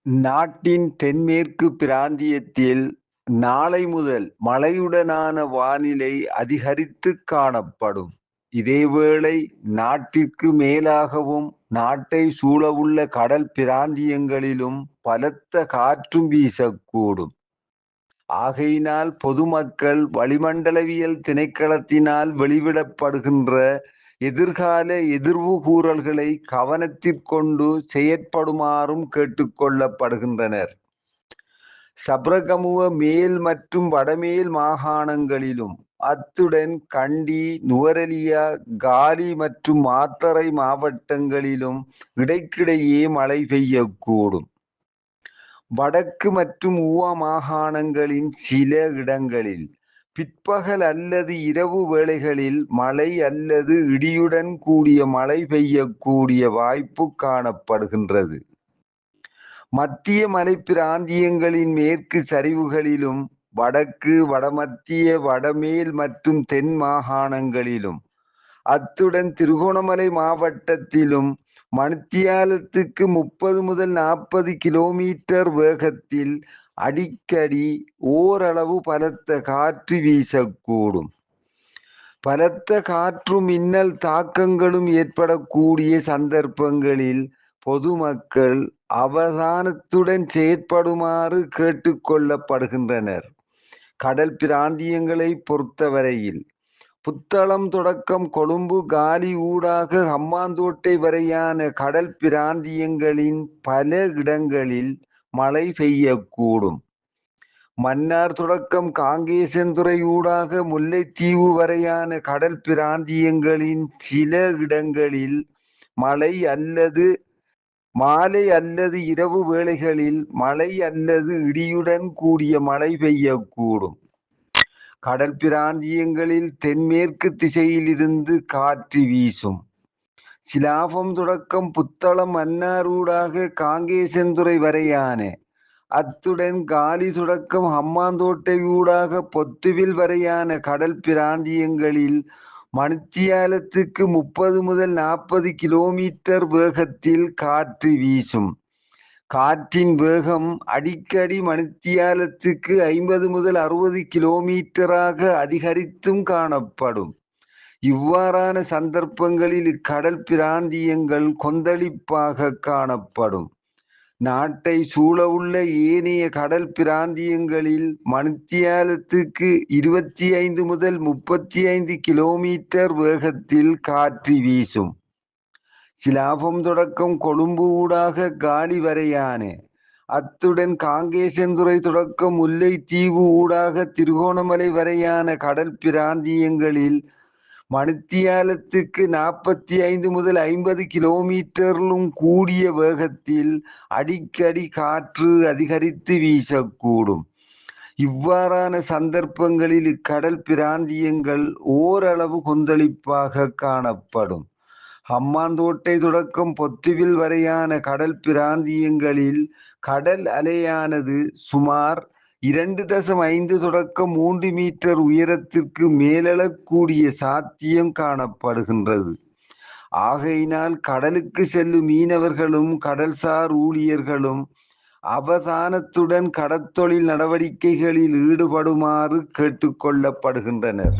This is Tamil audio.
நாட்டின் தென்மேற்கு பிராந்தியத்தில் நாளை முதல் மழையுடனான வானிலை அதிகரித்துக் காணப்படும். இதேவேளை நாட்டிற்கு மேலாகவும் நாட்டை சூழவுள்ள கடல் பிராந்தியங்களிலும் பலத்த காற்றும் வீசக்கூடும். ஆகையினால் பொதுமக்கள் வளிமண்டலவியல் திணைக்களத்தினால் வெளிவிடப்படுகின்ற எதிர்கால எதிர்வுகூறல்களை கவனத்திற்கொண்டு செயற்படுமாறும் கேட்டுக்கொள்ளப்படுகின்றனர். சப்ரகமுவ மேல் மற்றும் வடமேல் மாகாணங்களிலும் அத்துடன் கண்டி, நுவரெலியா, காலி மற்றும் மாத்தறை மாவட்டங்களிலும் இடைக்கிடையே மழை பெய்யக்கூடும். வடக்கு மற்றும் ஊவா மாகாணங்களின் சில இடங்களில் பிற்பகல் அல்லது இரவு வேளைகளில் மழை அல்லது இடியுடன் கூடிய மழை பெய்யக்கூடிய வாய்ப்பு காணப்படுகின்றது. மத்திய மலைப்பிராந்தியங்களின் மேற்கு சரிவுகளிலும் வடக்கு, வடமத்திய, வடமேல் மற்றும் தென் மாகாணங்களிலும் அத்துடன் திருகோணமலை மாவட்டத்திலும் மணித்தியாலத்துக்கு 30 முதல் 40 கிலோமீட்டர் வேகத்தில் அடிக்கடி ஓரளவு பலத்த காற்று வீசக்கூடும். பலத்த காற்றும் மின்னல் தாக்கங்களும் ஏற்படக்கூடிய சந்தர்ப்பங்களில் பொதுமக்கள் அவதானத்துடன் செயற்படுமாறு கேட்டுக்கொள்ளப்படுகின்றனர். கடல் பிராந்தியங்களை பொறுத்தவரையில் புத்தளம் தொடக்கம் கொழும்பு, காலி ஊடாக ஹம்பாந்தோட்டை வரையான கடல் பிராந்தியங்களின் பல இடங்களில் மழை பெய்யக்கூடும். மன்னார் தொடக்கம் காங்கேசன்துறை ஊடாக முல்லைத்தீவு வரையான கடல் பிராந்தியங்களின் சில இடங்களில் மழை அல்லது மாலை அல்லது இரவு வேளைகளில் மழை அல்லது இடியுடன் கூடிய மழை பெய்யக்கூடும். கடல் பிராந்தியங்களில் தென்மேற்கு திசையிலிருந்து காற்று வீசும். சிலாபம் தொடக்கம் புத்தளம், மன்னார் ஊடாக காங்கேசன்துறை வரையான அத்துடன் காலி தொடக்கம் ஹம்பாந்தோட்டை ஊடாக பொத்துவில் வரையான கடல் பிராந்தியங்களில் மணித்தியாலத்துக்கு 30 முதல் 40 கிலோமீட்டர் வேகத்தில் காற்று வீசும். காற்றின் வேகம் அடிக்கடி மணித்தியாலத்துக்கு 50 முதல் 60 கிலோமீட்டராக அதிகரித்தும் காணப்படும். இவ்வாறான சந்தர்ப்பங்களில் இக்கடல் பிராந்தியங்கள் கொந்தளிப்பாக காணப்படும். நாட்டை சூழவுள்ள ஏனைய கடல் பிராந்தியங்களில் மணித்தியாலத்துக்கு 25 முதல் 35 கிலோமீட்டர் வேகத்தில் காற்று வீசும். சிலாபம் தொடக்கம் கொழும்பு ஊடாக காலி வரையான அத்துடன் காங்கேசன்துறை தொடக்கம் முல்லைத்தீவு ஊடாக திருகோணமலை வரையான கடல் பிராந்தியங்களில் மணித்தியாலத்துக்கு 45 முதல் 50 கிலோமீட்டரிலும் கூடிய வேகத்தில் அடிக்கடி காற்று அதிகரித்து வீசக்கூடும். இவ்வாறான சந்தர்ப்பங்களில் இக்கடல் பிராந்தியங்கள் ஓரளவு கொந்தளிப்பாக காணப்படும். ஹம்பாந்தோட்டை தொடக்கம் பொத்துவில் வரையான கடல் பிராந்தியங்களில் கடல் அலையானது சுமார் 2.5 தொடக்கம் 3 மீட்டர் உயரத்திற்கு மேலெழக்கூடிய சாத்தியம் காணப்படுகின்றது. ஆகையினால் கடலுக்கு செல்லும் மீனவர்களும் கடல்சார் ஊழியர்களும் அவதானத்துடன் கடற்தொழில் நடவடிக்கைகளில் ஈடுபடுமாறு கேட்டுக்கொள்ளப்படுகின்றனர்.